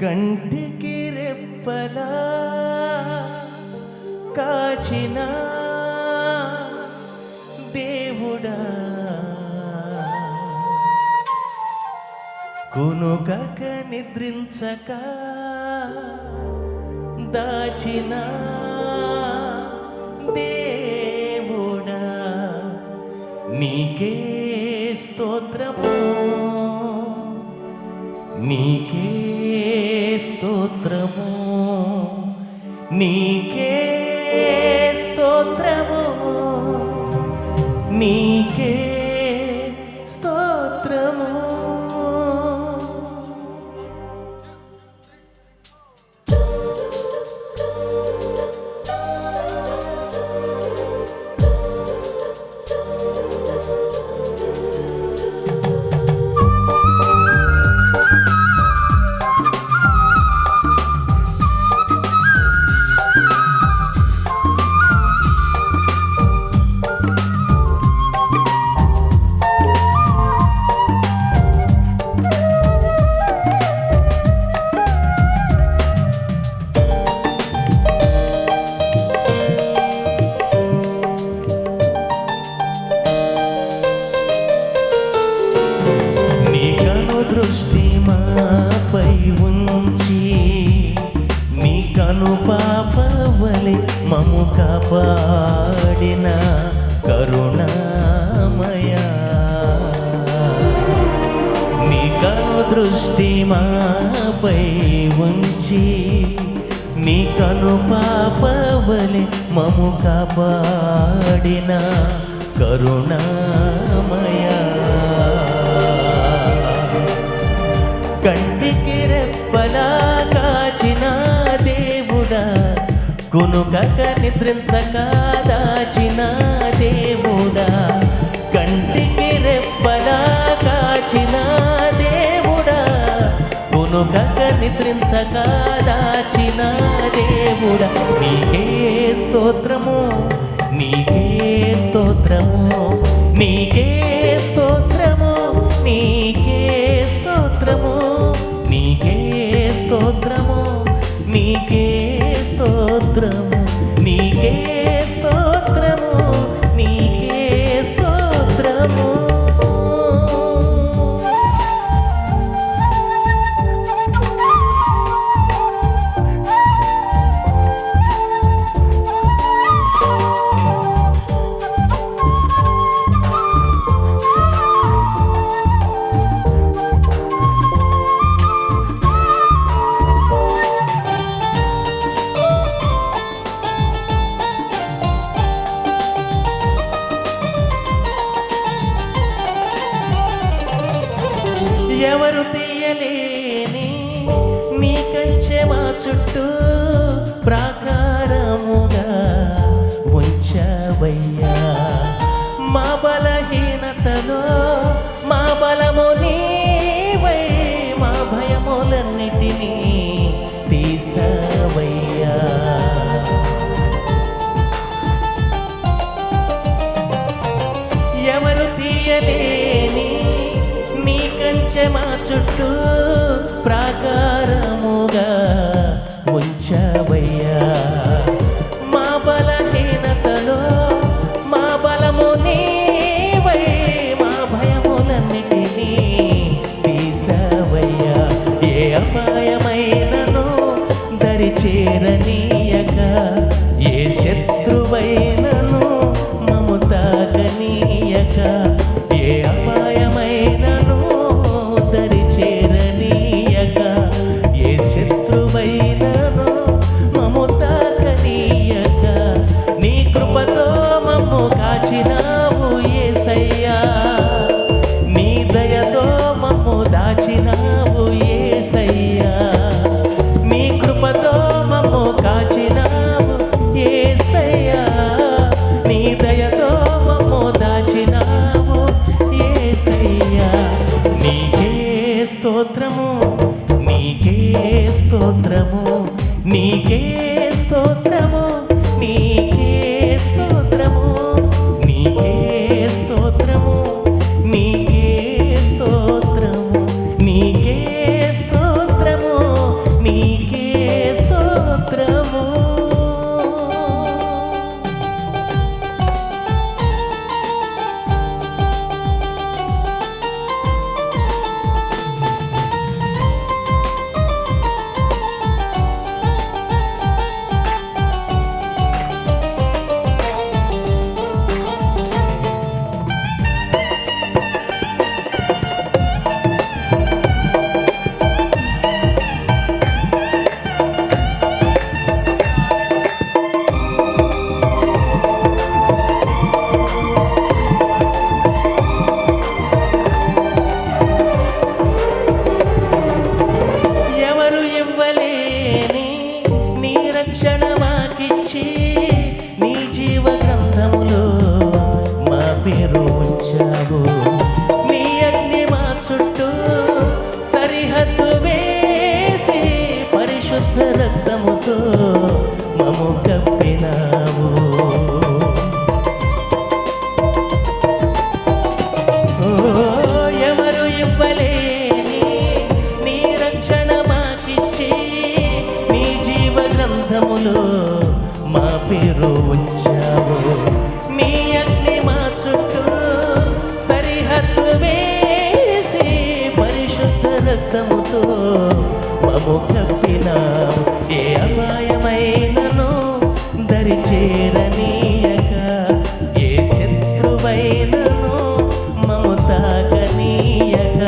కంటికి రెప్పలా కాచిన దేవుడా, కునుకక నిద్రించక దాచిన దేవుడా, నీకే స్తోత్రము, నీకే స్తోత్రము, నీకే స్తోత్రము, నీకే స్తోత్రము. దృష్టి మాపై ఉంచి నీ కనుపాపవలె మము కాపాడిన కరుణామయా, నీ కను దృష్టి మాపై ఉంచి నీ కనుపాపవలె మము కాపాడిన కరుణామయా, కంటికి రెప్పలా కాచిన దేవుడా, కునుకక నిద్రించక దాచిన దేవుడా, కంటికి రెప్పలా కాచిన దేవుడా, కునుకక నిద్రించక దాచిన దేవుడా, నీకే స్తోత్రము, నీకే స్తోత్రము, నీకే స్తోత్రము, నీకే స్తోత్రము, నీకే స్తోత్రము, నీకే స్తోత్రము, నీకే స్తోత్రము, నీకే స్తోత్రము. ఎవరు తీయలేని నీ కంచె మా చుట్టూ ప్రాకారముగా ఉంచవయ్యా, మా బలహీనతలో మా బలము నీవై మా భయములన్నిటినీ తీసవయ్యా, ఎవరు తీయలేని నీ కంచె మా చుట్టూ ప్రాకారముగా ఉంచవయ్యా, మా బలహీనతలో మా బలము నీవై మా భయములన్నిటినీ తీసవయ్యా, ఏ అపాయమైనను దరి చేరనీయక, ఏ శత్రువైనను మము తాకనీయక, ఏ అపాయమైనను దరి చేరనీయక, ఏ శత్రువైనను మము తాకనీయక, నీ కృపతో మమ్ము కాచినావు యేసయ్యా, నీ దయతో మమ్ము దాచినావు యేసయ్యా, నీ కృపతో మమ్ము కాచినావు యేసయ్యా, నీ దయతో మమ్ము దాచినావు యేసయ్యా, నీకే స్తోత్రము, నీకే స్తోత్రము, నీకే స్తోత్రము, నీకే స్తోత్రము, నీకే స్తోత్రము, నీకే స్తోత్రము, నీకే స్తోత్రము, రక్షణ మాకిచ్చి నీ జీవ గ్రంథములో మా పేరు ఉంచావు. నీ అగ్ని మా చుట్టూ సరిహద్దు వేసి పరిశుద్ధ రక్తముతో మము కప్పినావు. ఎవరు ఇవ్వలేని నీ రక్షణ మాకిచ్చి నీ జీవ గ్రంథములో మా పేరు ఉంచావు. నీ అగ్ని మా చుట్టూ సరిహద్దు వేసి పరిశుద్ధ రక్తముతో మము కప్పినావు. ఏ అపాయమైనను దరి చేరనీయక, ఏ శత్రువైనను మము తాకనీయక,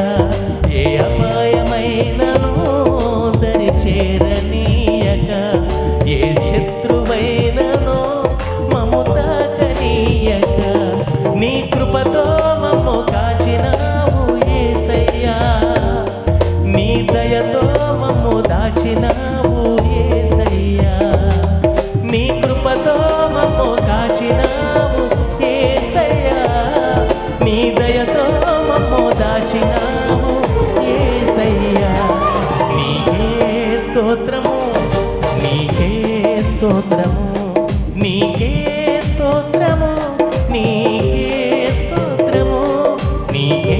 ఏ అపాయమైనను దరి చేరనీయక, ఏ శత్రువైనను మము తాకనీయక, నీ కృపతో మమ్ము కాచినావు యేసయ్యా. నీ దయతో మమ్ము దాచినావు యేసయ్యా. నీ కృపతో మమ్ము కాచినావు యేసయ్యా. నీ దయతో మమ్ము దాచినావు యేసయ్యా. నీకే స్తోత్రము, నీకే స్తోత్రము, నీకే స్తోత్రము, నీకే స్తోత్రము, నీకే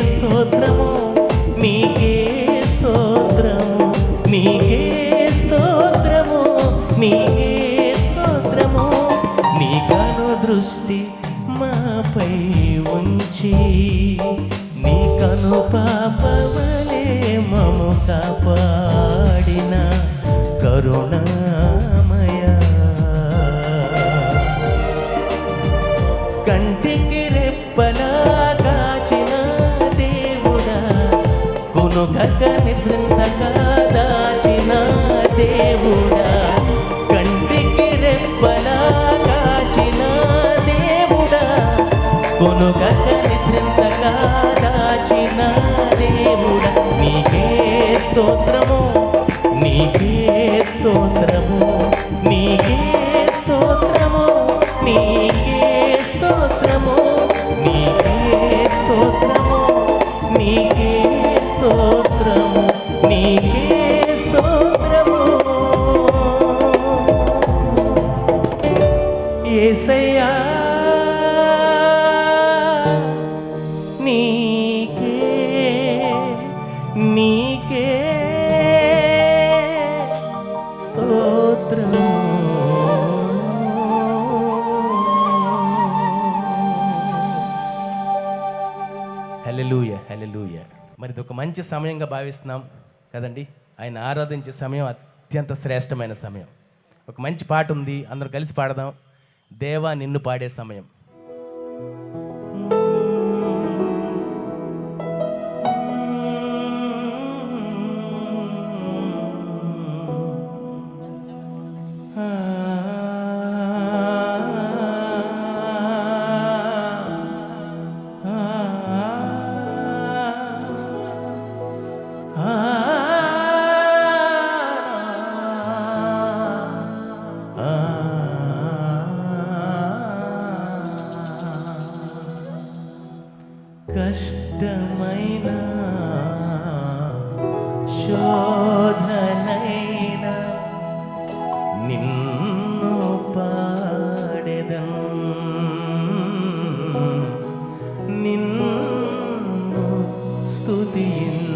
స్తోత్రము, నీకే స్తోత్రము, నీకే స్తోత్రము, నీకే స్తోత్రము. నీ కను దృష్టి మాపై ఉంచి నీ కను పాపవలే మము కాపాడిన కరుణామయ. కంటికి రెప్పలా కాచిన దేవుడా, కునుకక నిద్రించక దాచిన దేవుడా, కంటికి రెప్పలా కాచిన దేవుడా, కునుకక నిద్రించక దాచిన దేవుడా. నీకే స్తోత్రము, నీకే స్తోత్రము, నీకే స్తోత్రము, నీకే స్తోత్రము, నీకే స్తోత్రము, నీకే స్తోత్రము, నీకే స్తోత్రము. యేసయ్యా నీకే, నీకే స్తోత్రము. హల్లెలూయా, హల్లెలూయా. మరి ఇది ఒక మంచి సమయంగా భావిస్తున్నాం కదండి. ఆయన ఆరాధించే సమయం అత్యంత శ్రేష్టమైన సమయం. ఒక మంచి పాట ఉంది, అందరూ కలిసి పాడదాం. దేవా నిన్ను పాడే సమయం. కష్టమైన శోధనైనా నిన్ను పాడెదన్, నిన్ను స్తుతించెదన్.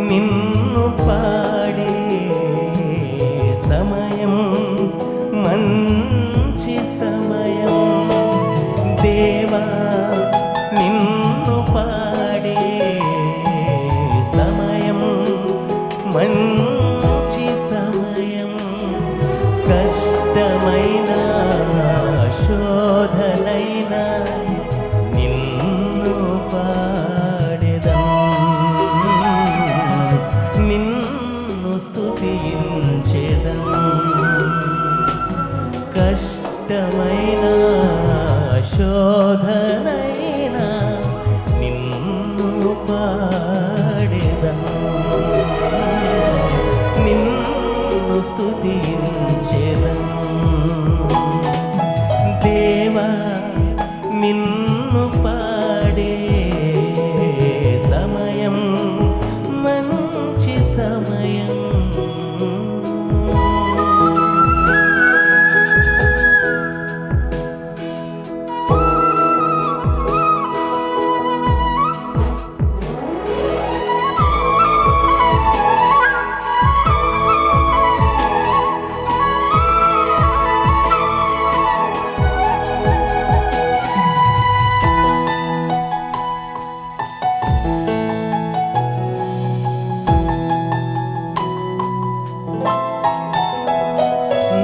నిన్ను పాడే సమయం మంచి సమయం దేవా నిన్ను పాడే సమయం మంచి సమయం కష్టమైన శోధనైన నిన్ను పాడెదం నిన్ను స్తుతించెదం కష్టమైన శోధనైన నిన్ను పాడెదం నిన్ను స్తుతించెదం దేవా నిన్ను పాడే సమయం మంచి సమయం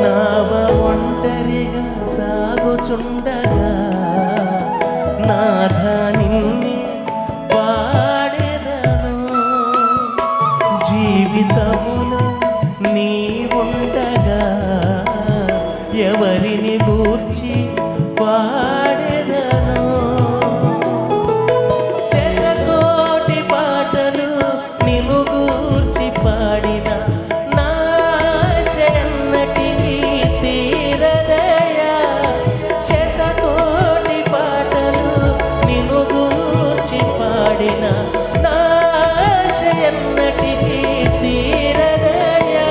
నావ ఒంటరిగా సాగుచుండగా నాథ నిన్నే పాడెదను జీవితములో నీ ఉండగా ఎవరిని గూర్చి పాడెదను శతకోటి పాటలు నిన్ను గూర్చి పాడిన శతకోటి పాటలు నిన్ను గూర్చి పాడిన నాశ ఎన్నటికీ తీరదయా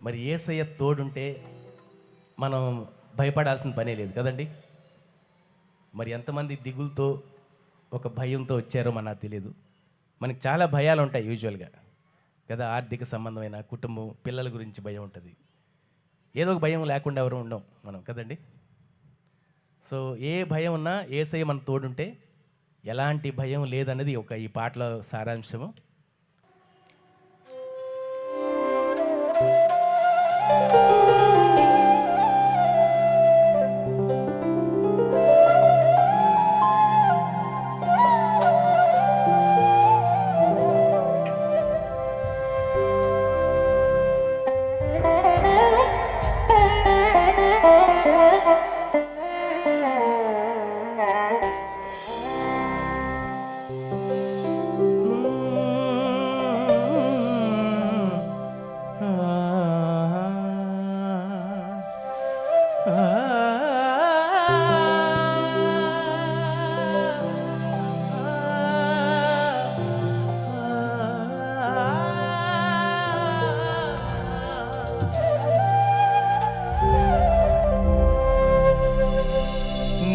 మరి యేసయ్య తోడుంటే మనం భయపడాల్సిన పనే లేదు కదండి. మరి ఎంతమంది దిగులతో ఒక భయంతో వచ్చారో మనకు తెలియదు. మనకి చాలా భయాలు ఉంటాయి యూజువల్గా కదా. ఆర్థిక సంబంధమైన, కుటుంబం, పిల్లల గురించి భయం ఉంటుంది. ఏదో ఒక భయం లేకుండా ఎవరు ఉండం మనం కదండి. సో ఏ భయం ఉన్నా యేసయ్య మన తోడుంటే ఎలాంటి భయం లేదన్నది ఈ పాటలో సారాంశము.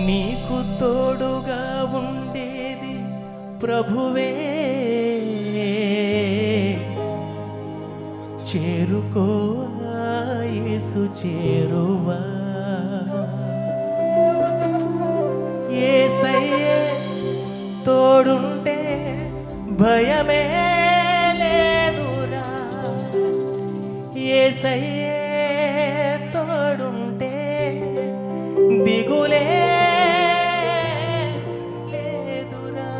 నీకు తోడుగా ఉండేది ప్రభువే, చేరుకో యేసు చేరువా. యేసయ్యే తోడుంటే భయమే లేదురా, యేసయ్యే తోడుంటే దిగులే లేదురా.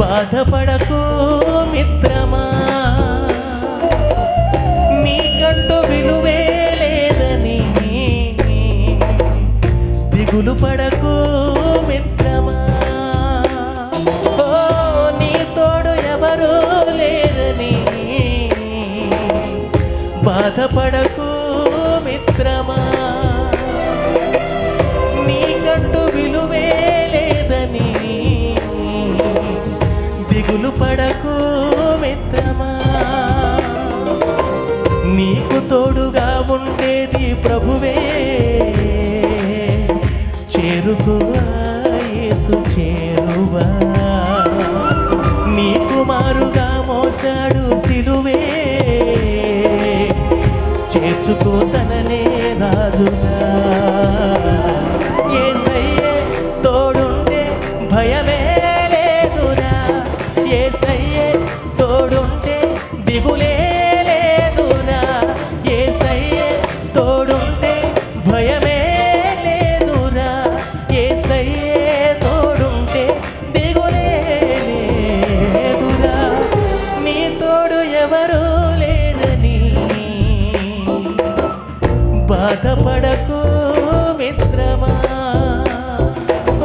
బాధపడకు మిత్రమా, నీకంటూ విలువే లేదని దిగులు పడకు మిత్రమా. ఓ నీ తోడు ఎవరు లేరని బాధపడకు మిత్రమా, నీకంటూ విలువే లేదని దిగులు పడకు మిత్రమా. నీకు తోడుగా ఉండేది ప్రభువే, చేరుకో యేసు చేరువా. నీకు మారుగా మోసాడు సిలువే, చేర్చుకో తననే రాజుగా. యేసయ్యే తోడుంటే భయమే లేదురా, యేసయ్యే తోడుంటే దిగులే లేదురా, యేసయ్యే తోడుంటే భయమే లేదురా, యేసయ్యే తోడుంటే దిగులే లేదురా. నీ తోడు ఎవరు లేరని బాధపడకు మిత్రమా.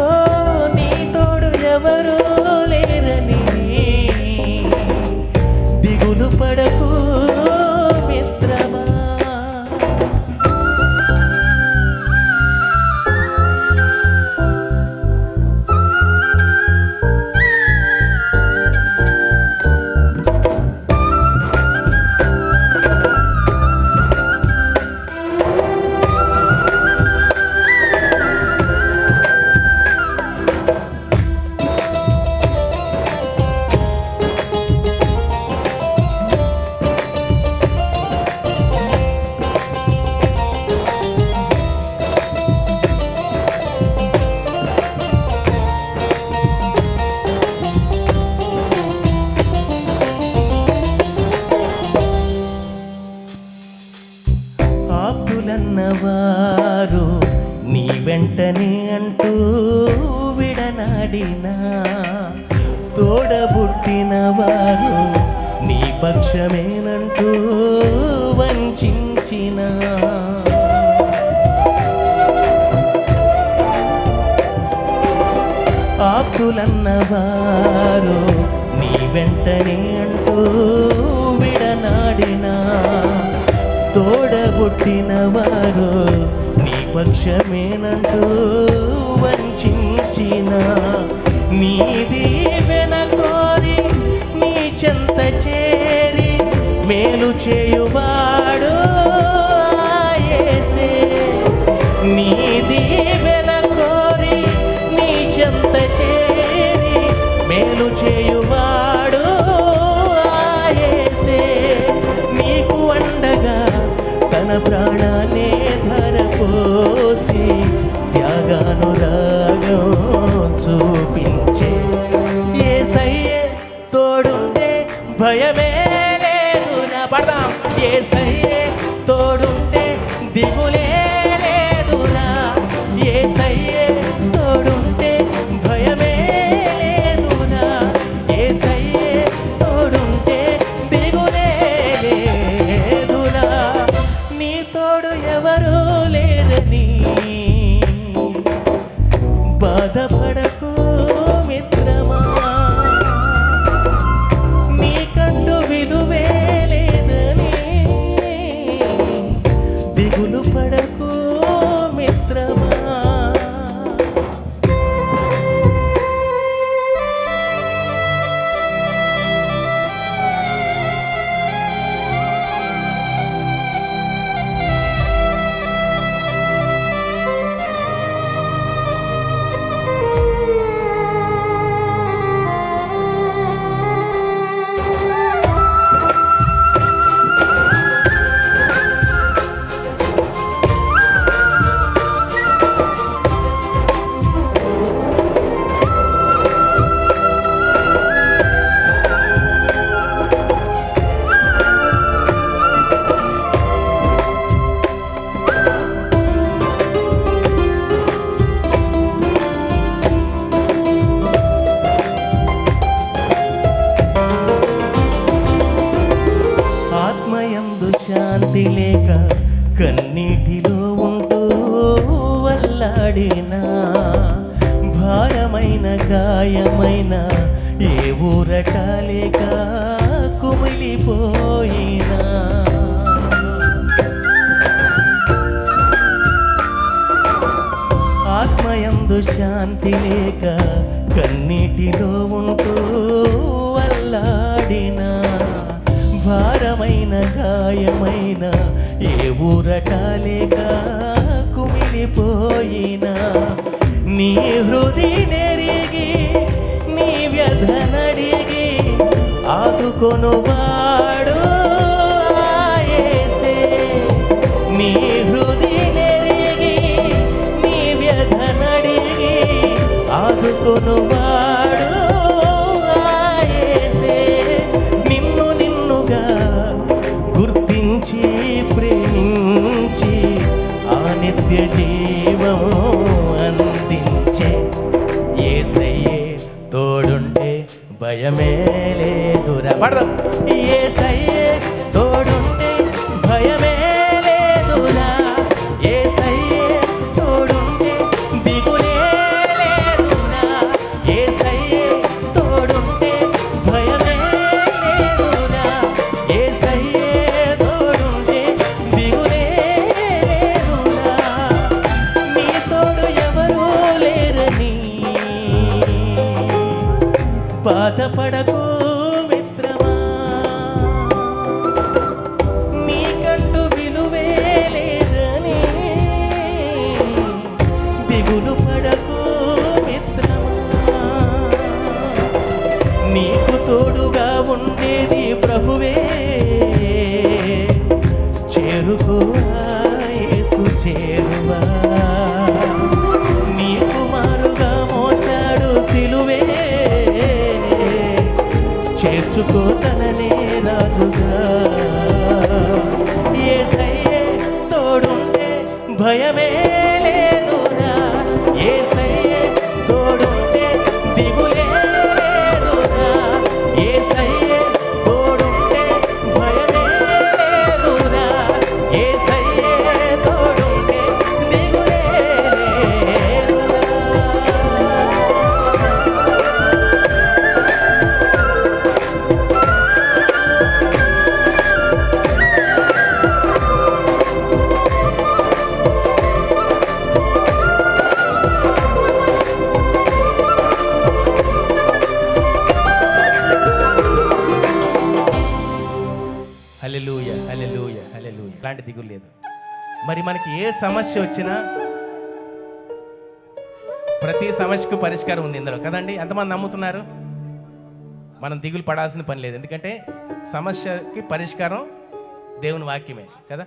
ఓ నీ తోడు ఎవరు లేరని విడనాడినా తోడబుట్టిన వారు నీ పక్షమేనంటూ వంచిన ఆప్తులన్నవారు నీ వెంటనే అంటూ విడనాడినా తోడబుట్టిన వారు నీ పక్షమేనంటూ వంచిన నీ దీవెన కోరి నీ చెంత చేరి మేలు చేయువాడు యేసే. నీ దీవెన కోరి నీ చెంత చేరి మేలు చేయువాడు యేసే. నీకు అండగా తన ప్రాణాన్ని ధరపోసి త్యాగానురాగం చూపించే యేసయ్యే తోడుంటే భయమే లేదు. నా పడదాం. యేసయ్యే తోడుంటే దిగులే లేదునా. యేసయ్యే తోడుంటే భయమే లేదునా. యేసయ్యే తోడుంటే దిగులే లేదునా. నీ తోడు ఎవరు లేరని బాధపడకు మిత్రమా. నీకంటూ విలువే లేదని దిగులు పడకు మిత్రమా. ఆత్మయందు శాంతి లేక కన్నీటిలో ఉంటూ వల్లాడినా భారమైన గాయమైన ఏ ఊరట లేక కుమిలిపోయినా ఆత్మయందు శాంతి లేక కన్నీటిలో ఉంటూ వల్లాడినా భారమైన గాయమైన ఏ ఊరట లేక కుమిలిపోయినా నీ హృది నెరిగి నీ వ్యధనడిగి ఆదుకొనువాడు యేసే. నీ హృది నెరిగి నీ వ్యధనడిగి ఆదుకొనువాడు యేసే. నిన్ను నిన్నుగా గుర్తించి ప్రేమించి ఆ నిత్య జీవం అందించే యేసయ్యే తోడుంటే భయమే లేదురా. పడదాం. యేసయ్యే తోడుంటే భయమే లేదురా. యేసయ్యే తోడుంటే దిగులే లేదురా. యేసయ్యే తోడుంటే భయమే లేదురా. యేసయ్యే తోడుంటే దిగులే లేదురా. నీ తోడు ఎవరూ లేరని బాధపడకు మిత్రమా. నీకంటూ విలువే లేదని దిగులు పడకు మిత్రమా. నీకు తోడుగా ఉండేది ప్రభువే. చేరుకోవా యేసు చేరువా. నీకు మారుగా మోసాడు సిలువే. చేర్చుకో తననే రాజుగా. యేసయ్యే తోడుంటే భయమే లేదురా. యేసయ్యే తోడుంటే దిగు ఇలాంటి దిగులు లేదు. మరి మనకి ఏ సమస్య వచ్చినా ప్రతి సమస్యకు పరిష్కారం ఉంది ఇందులో కదండి. ఎంతమంది నమ్ముతున్నారు? మనం దిగులు పడాల్సిన పని లేదు, ఎందుకంటే సమస్యకి పరిష్కారం దేవుని వాక్యమే కదా.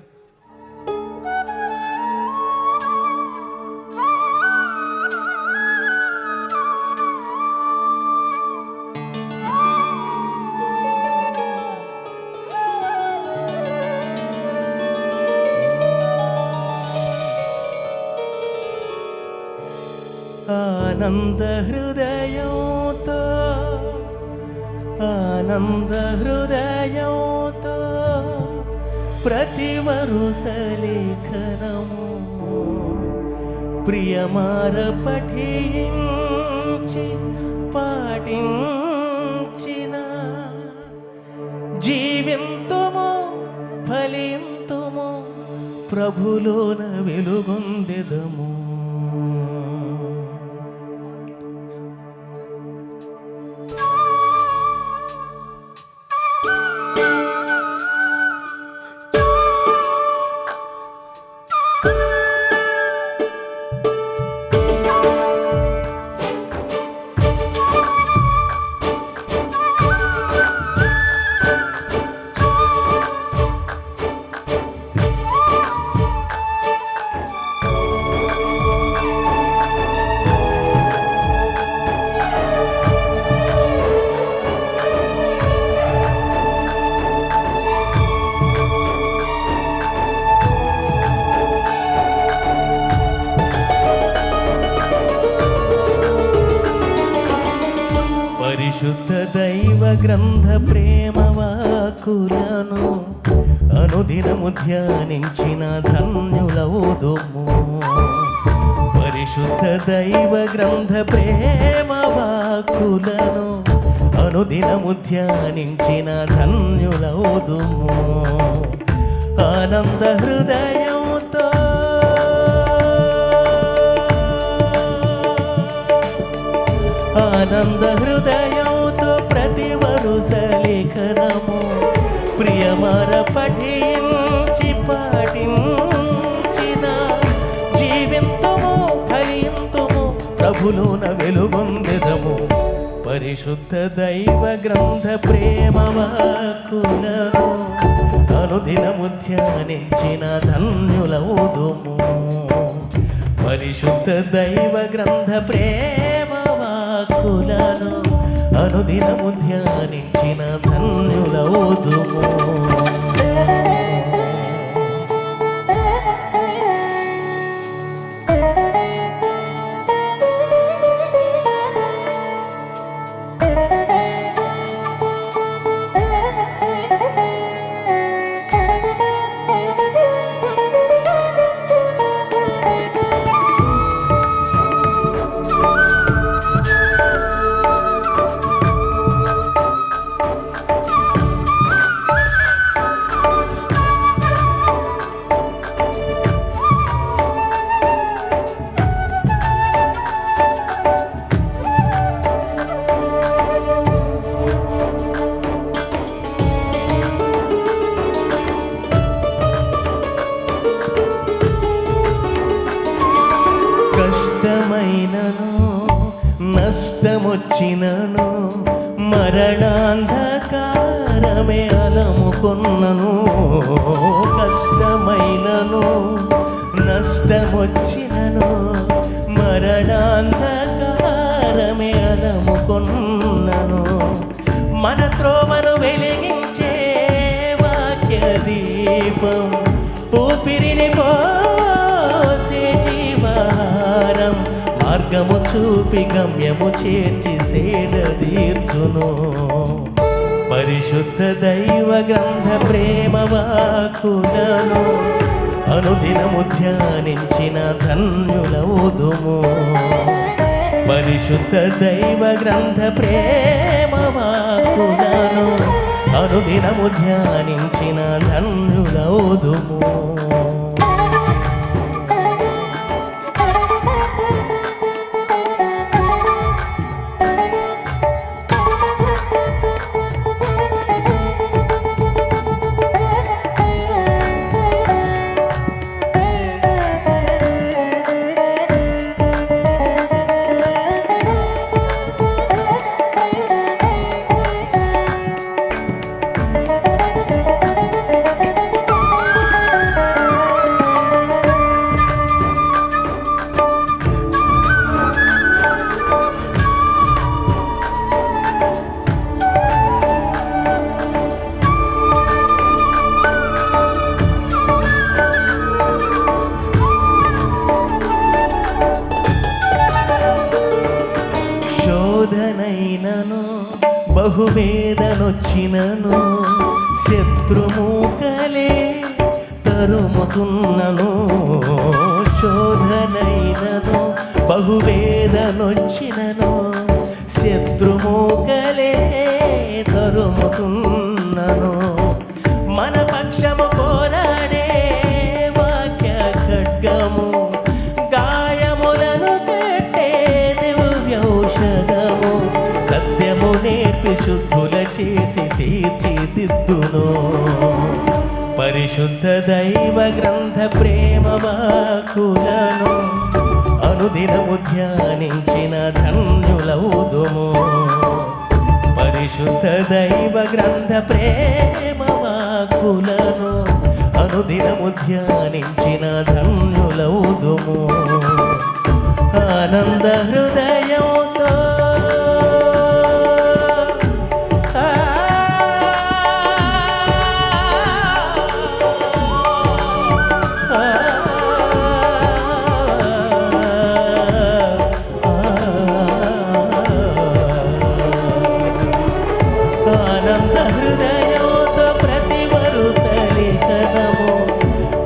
ఆనంద హృదయంతో ఆనంద హృదయంతో ప్రతి వరుస లేఖనము ప్రియమార పఠించి పాటించిన జీవింతుము ఫలింతుము ప్రభులోన వెలుగొందెదము. పరిశుద్ధ దైవ గ్రంథ ప్రేమ వాక్కులను అనుదినము ధ్యానించిన ధన్యులవుదుము. పరిశుద్ధ దైవ గ్రంథ ప్రేమ వాక్కులను అనుదినము ధ్యానించిన ధన్యులవుదుము. ఆనంద హృదయంతో ఆనంద హృదయంతో ప్రతి వరుస లేఖనము ప్రియమార పఠించి పాటించిన జీవింతుము ఫలింతుము ప్రభులోన వెలుగొందెదము. పరిశుద్ధ దైవ గ్రంథ ప్రేమ వాక్కులను అనుదినము ధ్యానించిన ధన్యులవుదుము. పరిశుద్ధ దైవ గ్రంథ ప్రేమ వాక్కులను అనుదినము ధ్యానించిన ధన్యులవుదుము. కష్టమైనను నష్టమొచ్చినను మరణాంధకారమే అలముకొన్నను. కష్టమైనను నష్టమొచ్చినను మరణాంధకారమే అలముకొన్నను. మన త్రోవను వెలిగించే వాక్య దీపం ఊపిరిని పోసే జీవహారం మార్గము చూపి గమ్యము చేర్చి సేద తీర్చును. పరిశుద్ధ దైవ గ్రంథ ప్రేమ వాక్కులను అనుదినము ధ్యానించిన ధన్యులవుదుము. పరిశుద్ధ దైవ గ్రంథ ప్రేమ వాక్కులను అనుదినము ధ్యానించిన ధన్యులవుదుము. శోధనైనను బహువేదనొచ్చినను శత్రుమూకలే తరుముతున్నను. శోధనైనను బహువేదనొచ్చినను శత్రుమూకలే తరుముతున్నను. మన పక్షము పోరాడే వాక్య ఖడ్గము గాయములను కట్టే దివ్యౌషధము. సత్యము నేర్పి శుద్ధుల చేసి తీర్చిదిద్దును. పరిశుద్ధ దైవ గ్రంథ ప్రేమ వాక్కులను అనుదినము ధ్యానించిన ధన్యులవుదుము. పరిశుద్ధ దైవ గ్రంథ ప్రేమ వాక్కులను అనుదినము ధ్యానించిన ధన్యులవుదుము. ఆనంద హృదయంతో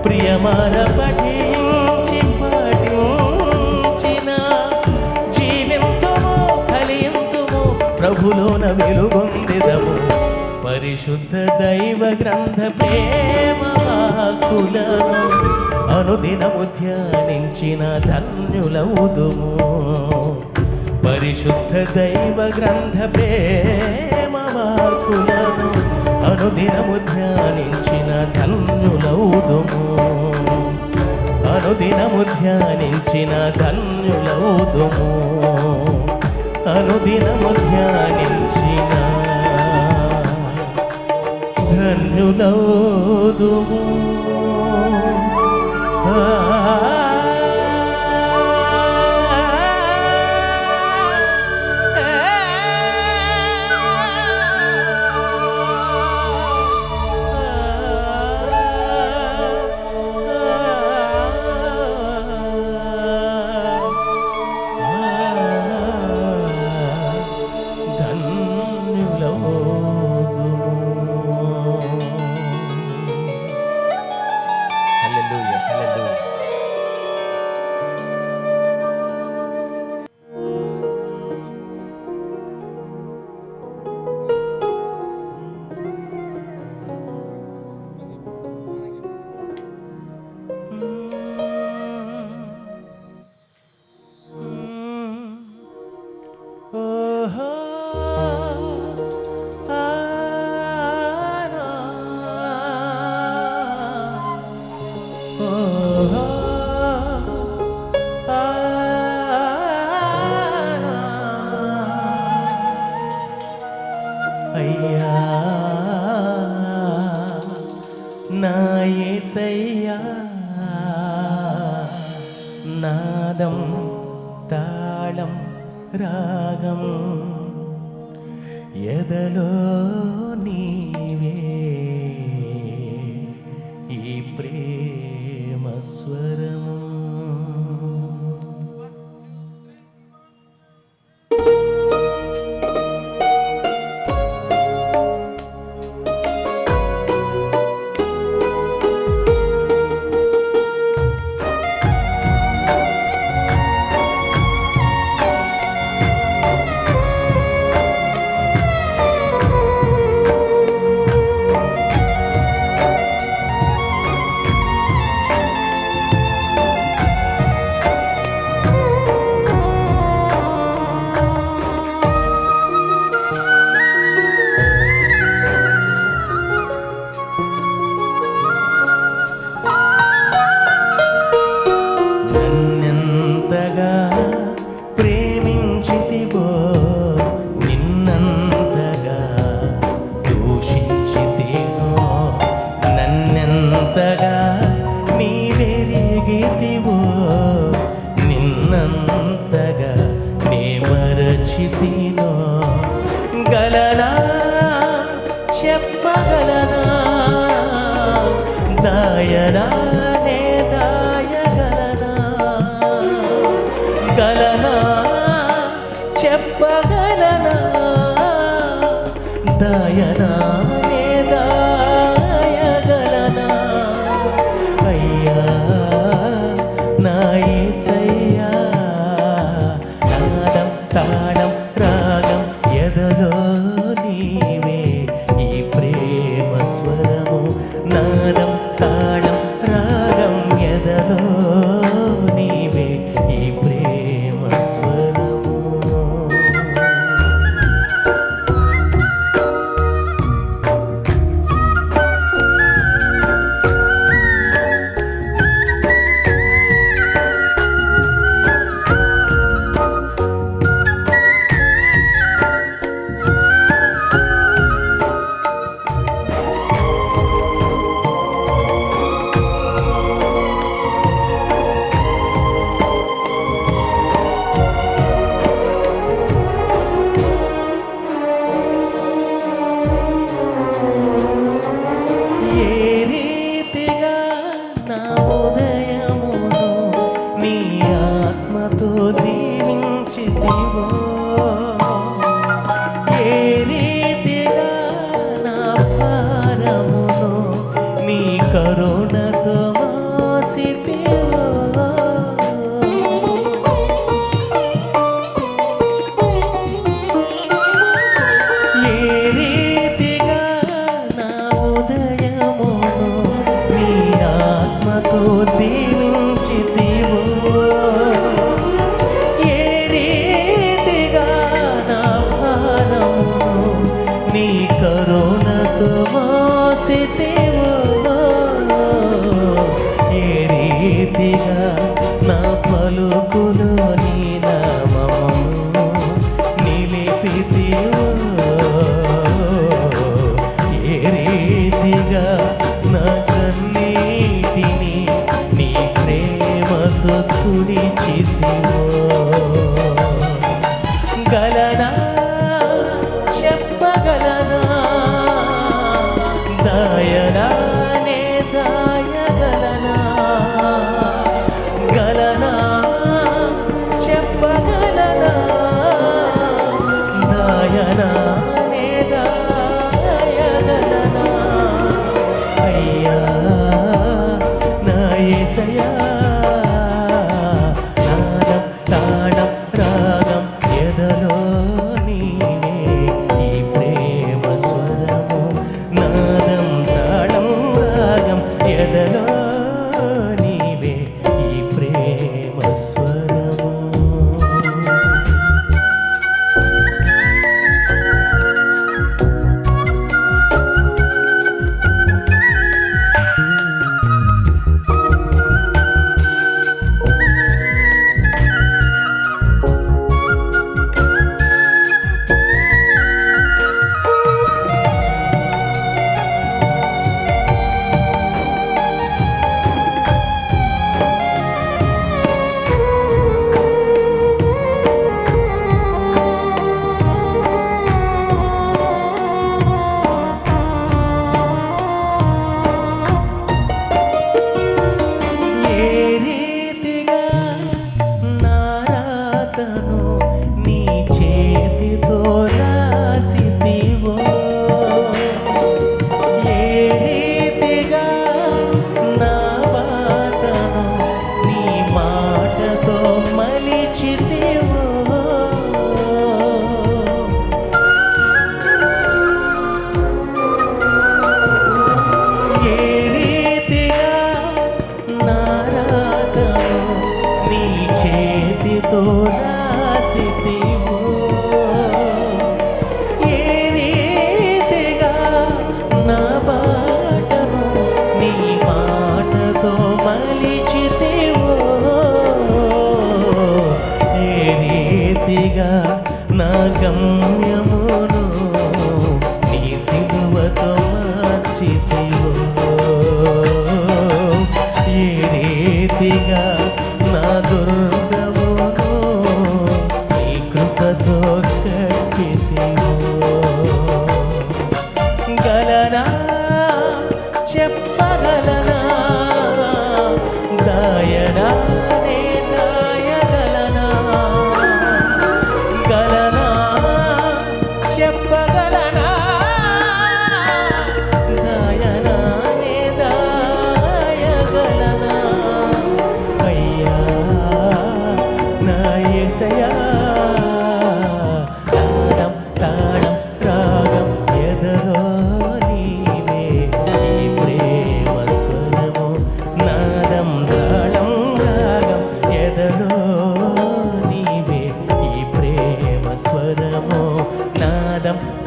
ప్రియమార పఠించి పాటించిన జీవింతుము కలియుతుము ప్రభులోన వెలుగొందెదము. పరిశుద్ధ దైవ గ్రంథ ప్రేమ వాక్కులను అనుదినము ధ్యానించిన ధన్యులవుదుము. పరిశుద్ధ దైవ గ్రంథ ప్రేమ వాక్కులను అనుదినము ధ్యానించిన ధన్యులవుదుము. అనుదినము ధ్యానించిన ధన్యులవుదుము. అనుదినము ధ్యానించిన ధన్యులవుదుము. అయ్యా నా యేసయ్యా నాదం తాళం రాగం ఎదలో నీవే ఈ ప్రేమ స్వరము. దాయనా నే దాయగలనా అయ్యా నా యేసయ్యా నాదం తాళం రాగం ఎదలో నీవే ఈ ప్రేమ స్వరము నాదం తాళం రాగం ఎదలో నీవే ఈ ప్రేమ స్వరము కరుణతో మోసితివో ఏ రీతిగా నా ఉదయమును నీ ఆత్మతో దీవించితివో ఏ రీతిగా నా భారమును నీ కరుణతో మోసితివో ఏ రీతిగా నా పలుకులో నీ నామము నిలిపితివో ఏ రీతిగా నా కన్నీటిని నీ ప్రేమతో తుడిచితివో గలనా చెప్పగలనా దాయనా నే దాయగలనా గలనా చెప్పగలనా దాయనా నే దాయగలనా అయ్యా నా యేసయ్యా నా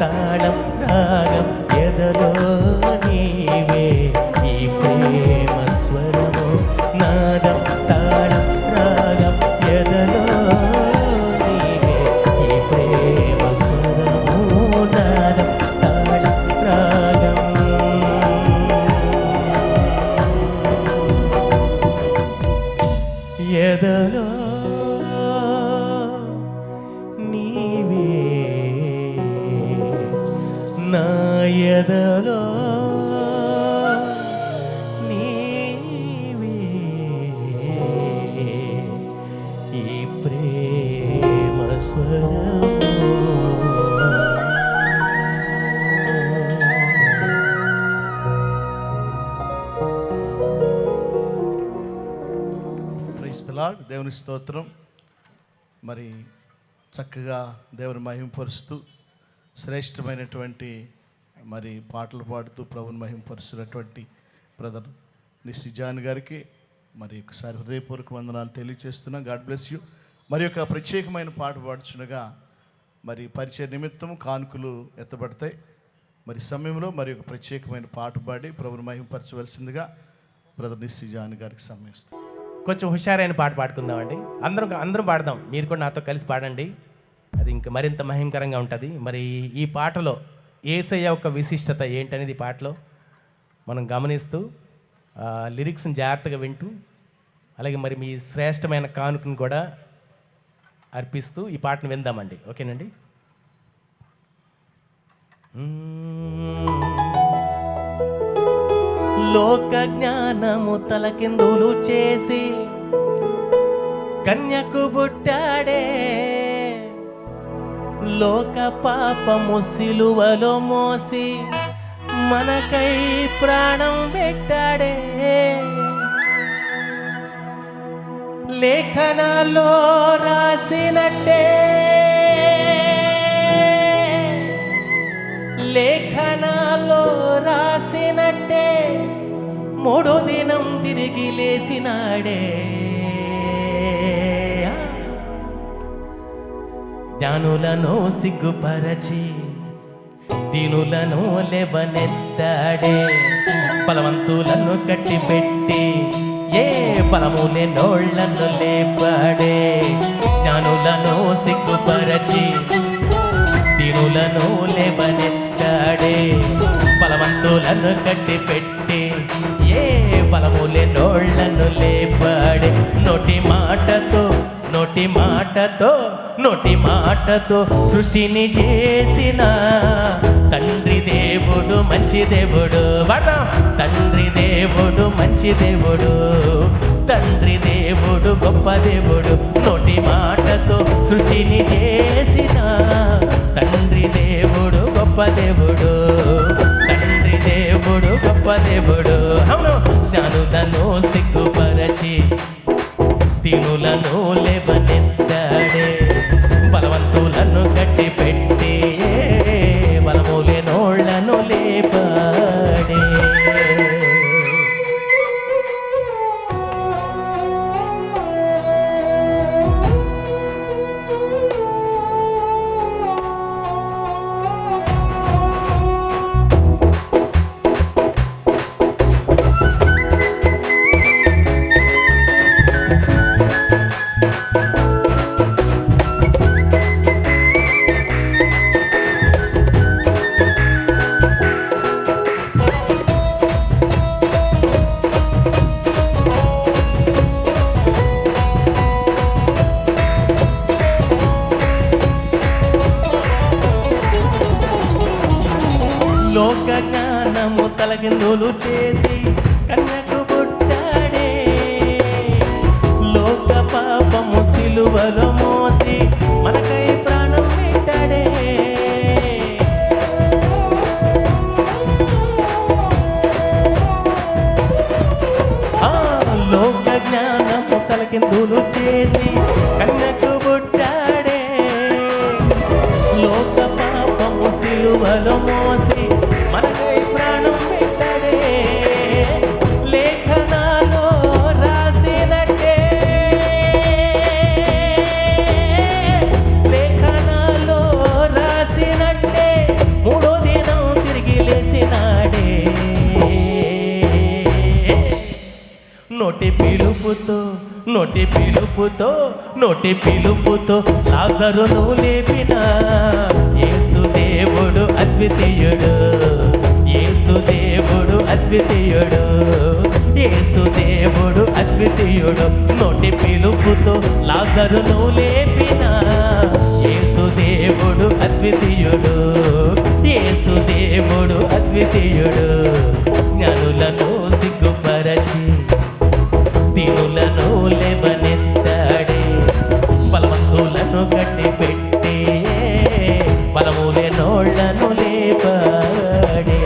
తాళం రాగం ఎదలో నీవే ఈ ప్రేమ స్వరము నాదం తాళం రాగం ఎదలో నీవే ఈ ప్రేమ స్వరము నాదం తాళం రాగం ఎదలో నీవే నా ఎదలో నీవే ఈ ప్రేమ స్వరము ప్రైజ్ ది లార్డ్. దేవుని స్తోత్రం. మరి చక్కగా దేవుని మహిమపరుస్తూ శ్రేష్టమైనటువంటి మరి పాటలు పాడుతూ ప్రభుని మహిమపరుస్తున్నటువంటి బ్రదర్ నిసిజాన్ గారికి మరి ఒకసారి హృదయపూర్వక వందనాలు తెలియజేస్తున్నాం. God bless you. మరి ఒక ప్రత్యేకమైన పాట పాడుచునగా మరి పరిచయ నిమిత్తం కానుకలు ఎత్తబడతాయి. మరి సమయంలో మరి ఒక ప్రత్యేకమైన పాట పాడి ప్రభుని మహిమపరచవలసిందిగా బ్రదర్ నిసిజాన్ గారికి సమయిస్తాం. కొంచెం హుషారైన పాట పాడుకుందామండి. అందరం పాడదాం. మీరు కూడా నాతో కలిసి పాడండి. అది ఇంకా మరింత మహిమకరంగా ఉంటుంది. మరి ఈ పాటలో యేసయ్య యొక్క విశిష్టత ఏంటనేది ఈ పాటలో మనం గమనిస్తూ లిరిక్స్ని జాగ్రత్తగా వింటూ అలాగే మరి మీ శ్రేష్టమైన కానుకను కూడా అర్పిస్తూ ఈ పాటను విందామండి. ఓకేనండి. లోక జ్ఞానము తలకిందులు చేసి కన్యకు పుట్టాడే, లోక పాపము సిలువలో మోసి మనకై ప్రాణం పెట్టాడే. లేఖనాల్లో రాసినట్టే లేఖనాల్లో రాసినట్టే మూడో దినం తిరిగి లేసినాడే. జ్ఞానులను సిగ్గుపరచి దీనులను లేవనెత్తాడే, బలవంతులను కట్టిపెట్టి ఏ బలములే నోళ్లను లేపాడే. జ్ఞానులను సిగ్గుపరచి దీనులను లేవనెత్తాడే, బలవంతులను కట్టిపెట్టి ఏ బలములే నోళ్లను లేపాడే. నోటి మాటతో సృష్టిని చేసిన తండ్రి దేవుడు మంచి దేవుడు. తండ్రి దేవుడు మంచి దేవుడు, తండ్రి దేవుడు గొప్ప దేవుడు. నోటి మాటతో సృష్టిని చేసిన తండ్రి దేవుడు గొప్ప దేవుడు, తండ్రి దేవుడు గొప్ప దేవుడు. అవును, జ్ఞానులను సిగ్గుపరచి దీనులను లేవనెత్తాడే, బలవంతులను కట్టిపెట్టి బలములే నోళ్లను లేపాడే. లోక జ్ఞానము తలకిందులు చేసి కన్యకు పుట్టాడే, లోక పాపము సిలువలో మోసి మనకై ప్రాణం పెట్టాడే. లోక జ్ఞానము తలకిందులు చేసి కన్యకు పుట్టాడే, లోక పాపము సిలువలో మోసి మనకై ప్రాణం పెట్టాడే. లేఖనాల్లో రాసినట్టే పిలుపుతో నోటి పిలుపుతో లాజరును లేపిన యేసు దేవుడు అద్వితీయుడు, యేసు దేవుడు అద్వితీయుడు, యేసు దేవుడు అద్వితీయుడు. నోటి పిలుపుతో లాజరును లేపిన యేసు దేవుడు అద్వితీయుడు, యేసు దేవుడు అద్వితీయుడు. జ్ఞానులను సిగ్గుపరచి దీనులను లేవనెత్తాడే, బలవంతులను కట్టిపెట్టి బలము లేనోళ్లను లేపాడే.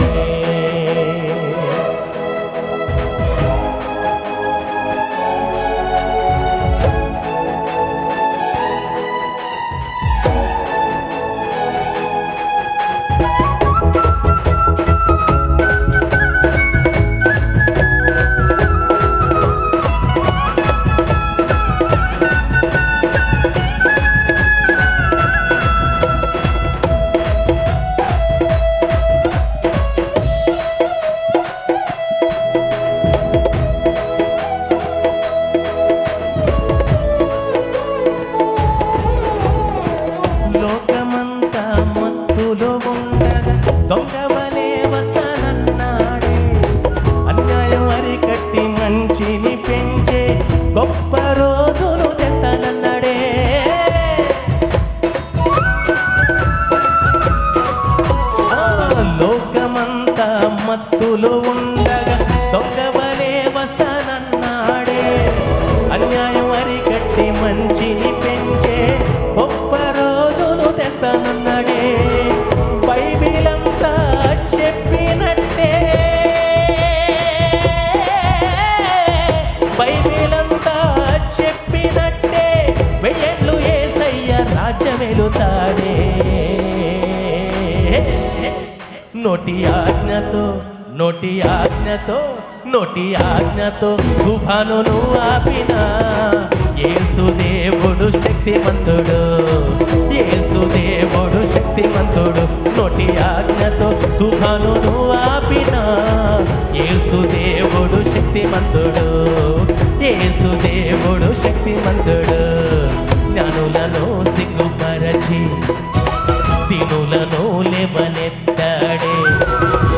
లోకమంతా మత్తులో ఉండగా దొంగవలే వస్తానన్నాడే, అన్యాయం అరికట్టి మంచిని పెంచే గొప్ప రోజులు తెస్తానన్నాడే. లోకమంతా మత్తులో ఉండగా దొంగవలే వస్తానన్నాడే, అన్యాయం అరికట్టి మంచిని పెంచే గొప్ప రోజులు తెస్తానన్నాడే. బైబిలంతా చెప్పినట్టే, బైబిలంతా చెప్పినట్టే వెయ్యేళ్ళు యేసయ్య రాజ్యమేలుతాడే. నోటి ఆజ్ఞతో తుఫానును ఆపిన యేసు దేవుడు శక్తిమంతుడు, యేసు దేవుడు శక్తిమంతుడు. నోటి ఆజ్ఞతో తుఫానును ఆపిన యేసు దేవుడు శక్తిమంతుడు, యేసు దేవుడు శక్తిమంతుడు. జ్ఞానులను సిగ్గుపరచి దీనులను లేవనెత్తాడే,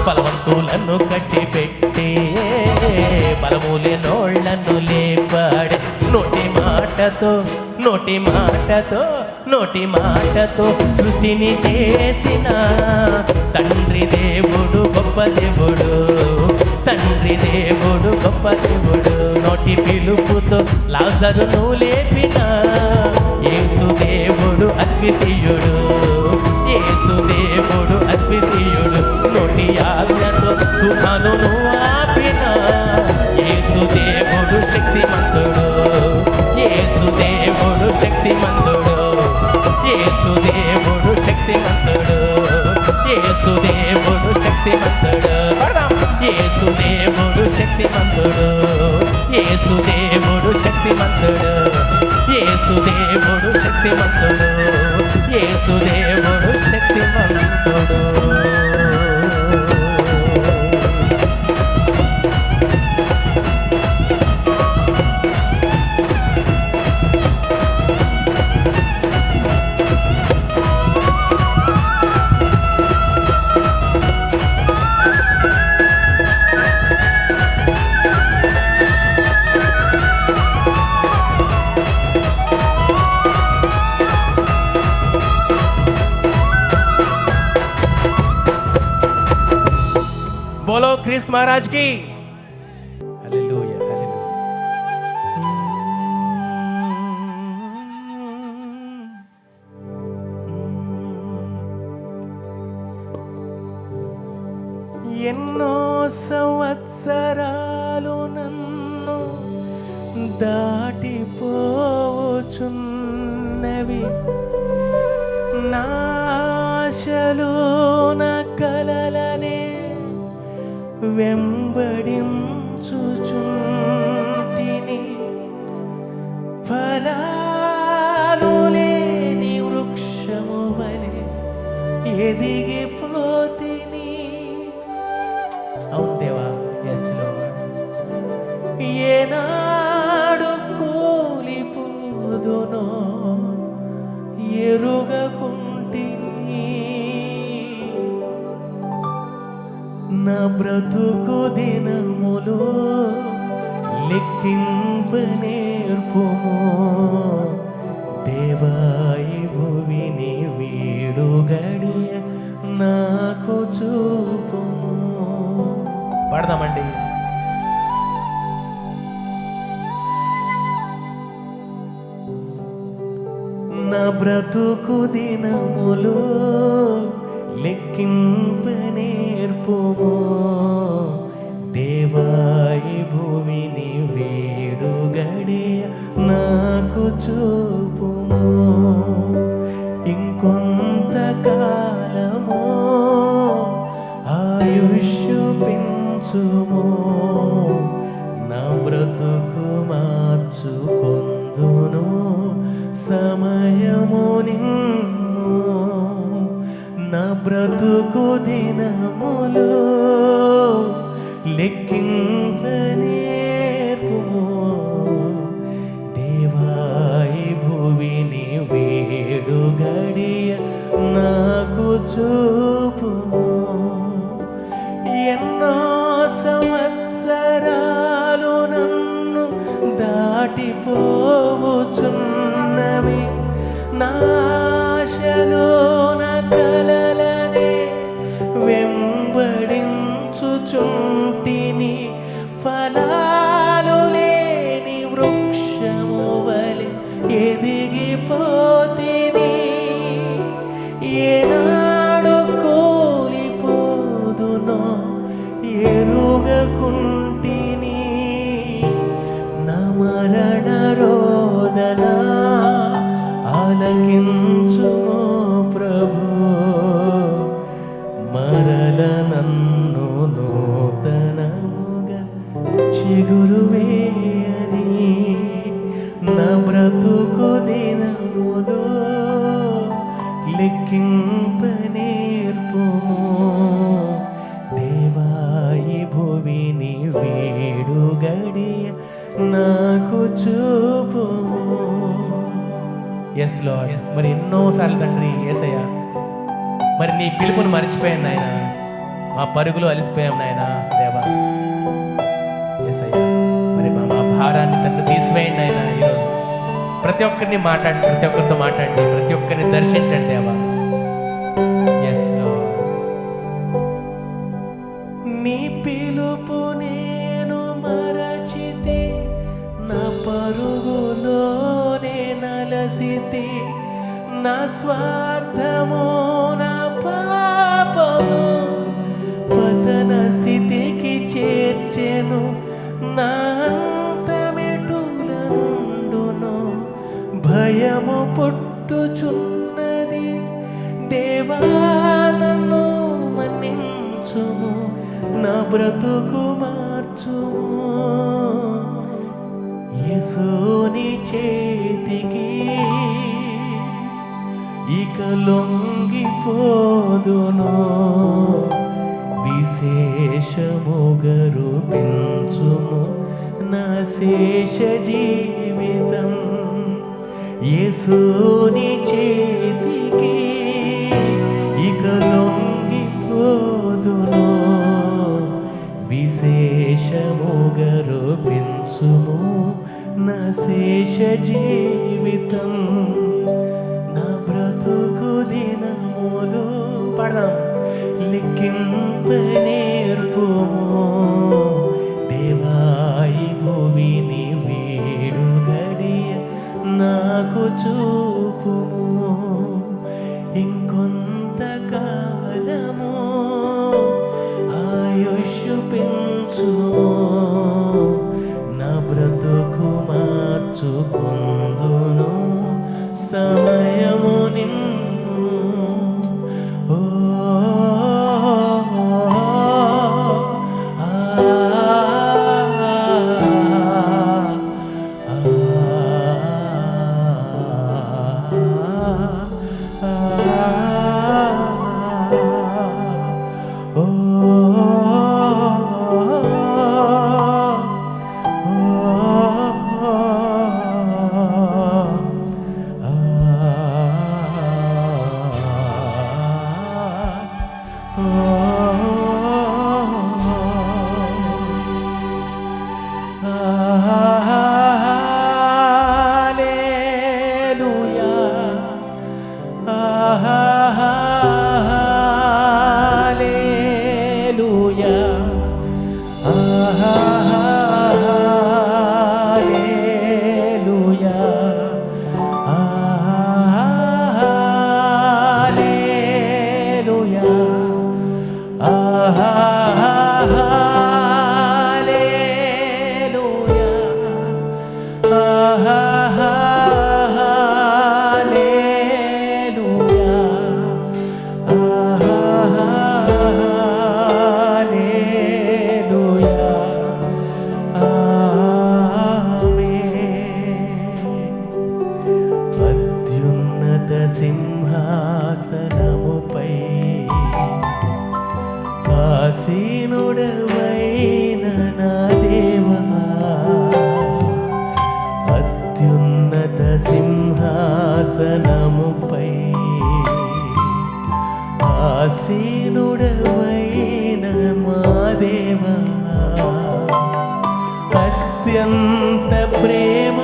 బలవంతులను కట్టిపెట్టి బలము లేనోళ్లను లేపాడే. నోటి మాటతో సృష్టిని చేసిన తండ్రి దేవుడు గొప్ప దేవుడు, తండ్రి దేవుడు గొప్ప దేవుడు. నోటి పిలుపుతో లాజరును లేపిన యేసు దేవుడు అద్వితీయుడు, యేసు దేవుడు అద్వితీయుడు. నోటి ఆజ్ఞతో తుఫానును ఆపిన యేసు దేవుడు శక్తిమంతుడు, యేసు దేవుడు శక్తిమంతుడు, యేసు దేవుడు శక్తిమంతుడు, యేసు దేవుడు శక్తిమంతుడు, యేసు దేవుడు శక్తిమంతుడు, యేసు దేవుడు శక్తిమంతుడు, యేసు దేవుడు శక్తిమంతుడు, యేసు దేవుడు శక్తిమంతుడు. बोलो क्रिस महाराज की हालेलुया, हालेलुया। ఎన్నో సంవత్సరాలు నన్ను దాటిపోచున్నవి, నాశలు నా కలలనే వెంబడించుచుంటిని, ఫలాలు లేని వృక్షము వలె ఎదిగిపోతిని. అవును దేవా, ఎస్ లార్డ్. ఏనాడు నా బ్రతుకు దినములు లెక్కింప నేర్పుము దేవాయి భువిని వీడు గడియ నాకు చూపుము. పాడదామండి. నా బ్రతుకు దినములు లెక్కింప నేర్పుము దేవాయి భువిని వీడు గడియ నాకు చూపుము. ఇంకొంత కాలము ఆయుష్షు పెంచుము నా బ్రతుకు మార్చుకొందును సమయము నిన్ను. నా బ్రతుకు దినములు లెక్కింప నేర్పుము దేవాయి భువిని వేడు గడియ నాకు చూపుము. ఎన్నో సంవత్సరాలు నన్ను దాటిపోవచున్నవి నాశలో నా కలలనే వెంబడించుచుంటిని ఫలాలు లేని వృక్షము వలె ఎదిగిపోతిని ఏనాడు కోలిపోదునో ఎరుగకుంటిని నా మరణ రోదన ఆలకించుమో ప్రభు మరల నన్ను నూతనముగా చిగురువేయని నా బ్రతుకు దినములు లెక్కింప నేర్పుము దేవాయి భువిని వీడు గడియ నాకు చూపుము. Yes lord. మరి ఎన్నోసార్లు తండ్రి యేసయ్య మరి నీ పిలుపును మర్చిపోయాను నాయన, మా పరుగులు అలిసిపోయాం నాయన దేవా. యేసయ్య మరి మా భారాన్ని తండ్రి తీసివేయండి నాయన. ఈరోజు ప్రతి ఒక్కరిని మాట్లాడండి, ప్రతి ఒక్కరితో మాట్లాడండి, ప్రతి ఒక్కరిని దర్శించండి దేవా. Yes lord. నీ పిలుపు నేను మరచితి నా పరుగులోనే నలసితి నా స్వార్థము నా పాపము పతన స్థితికి చేర్చెను నా అంతమెటుల నుండును భయము పుట్టుచున్నది దేవా నన్ను మన్నించుము నా బ్రతుకు మార్చుము యేసుని చేతికి ఇక లొంగిపోదును విశేషముగా రూపించుము నా శేష జీవితం యేసుని చేతికి ఇక లొంగిపోదును విశేషముగా రూపించుము నా శేష జీవితం నా బ్రతుకు దినములు పడదాం లెక్కింప నేర్పుము దేవాయి భువిని వీడు గడియ నాకు చూపుము ఇంకొంత కాలము ఆయుష్షు పెంచుము నా బ్రతుకు మార్చుకొందును సమయము నిన్ను ఓ అత్యున్నత సింహాసనముపై ఆసీనుడవైన నా దేవా, అత్యున్నత సింహాసనముపై ఆసీనుడవైన మా దేవా, అత్యంత ప్రేమ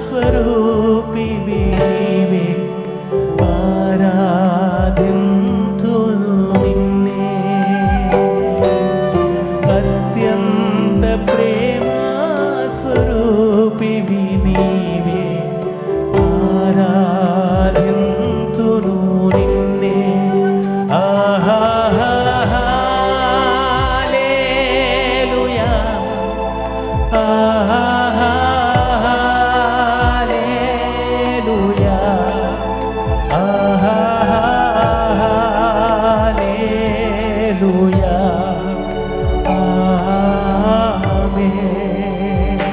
స్వరూపివి నీవే, ఆరాధింతును నిన్నే. అత్యంత ప్రేమ స్వరూపివి నీవే, ఆరాధింతును నిన్నే. హల్లెలూయా, హల్లెలూయా, హల్లెలూయా, ఆమేన్.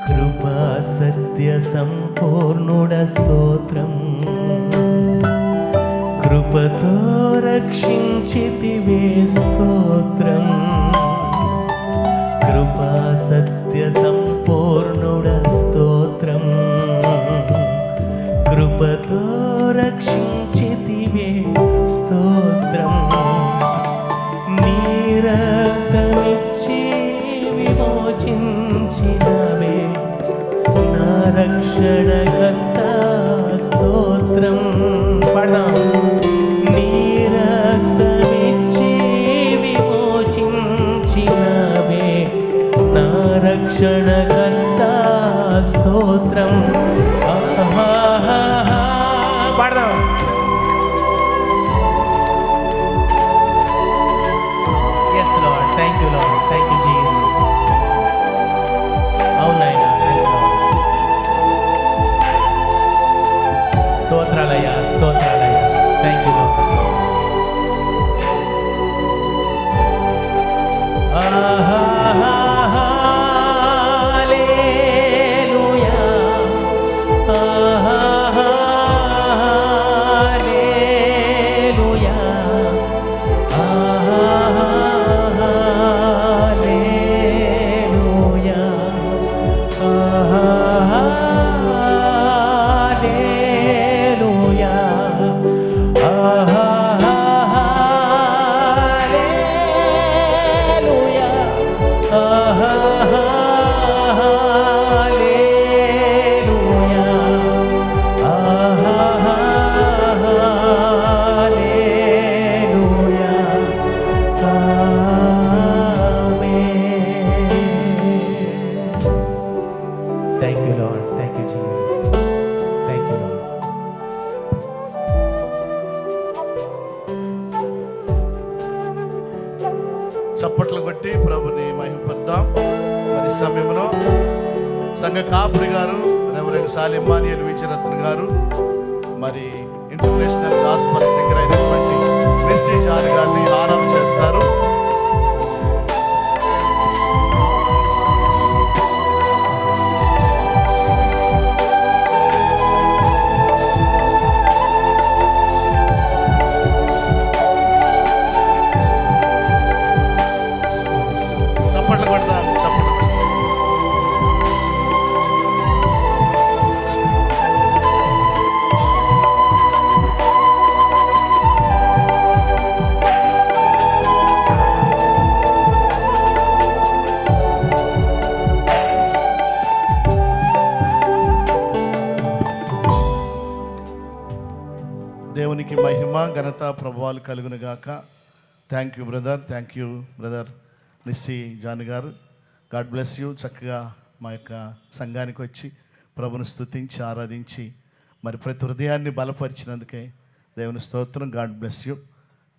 కృపా సత్య సంపూర్ణుడ స్తోత్రం, కృపతో రక్షించితివే స్తోత్రం. కృపా సత్య సంపూర్ణుడ స్తోత్రం, కృపతో రక్షించితివే స్తోత్రం. నీ రక్తమిచ్చి విమోచించినవే నా రక్షణకర్త స్తోత్రం. పడదాం. నీ రక్తమిచ్చి విమోచించినవే నా రక్షణకర్త స్తోత్రం. పడదాం. Yes lord, thank you lord, thank you Jesus. అవునాయనా, ఎస్ లార్డ్. స్తోత్రాలయ్యా, స్తోత్రాలయ్యా, థ్యాంక్ యూ లార్డ్. హల్లెలూయా, హల్లెలూయా, హల్లెలూయా, హల్లెలూయా, హల్లెలూయా, హల్లెలూయా, హల్లెలూయా, ఆమేన్. Thank you lord, thank you Jesus, thank you lord. చప్పట్లు కొట్టి ప్రభుని మహిమపడదాం. మరి సమయంలో సంఘ కాపురి గారు రెవరెండ్ సాలిమానియల్ విజయరత్న గారు, మరి ఇంటర్నేషనల్ గాస్పల్ సింగర్ అయినటువంటి మెస్సీ జాన్ గారిని ఆరాధన చేస్తారు. చప్పట్లు కొడదాం, చప్పట్లు. దేవునికి మహిమ ఘనత ప్రభువాలు కలుగును గాక. Thank you brother, thank you brother Nissi John గారు. God bless you. చక్కగా మా యొక్క సంఘానికి వచ్చి ప్రభుని స్తుతించి ఆరాధించి మరి ప్రతి హృదయాన్ని బలపరిచినందుకే దేవుని స్తోత్రం. God bless you.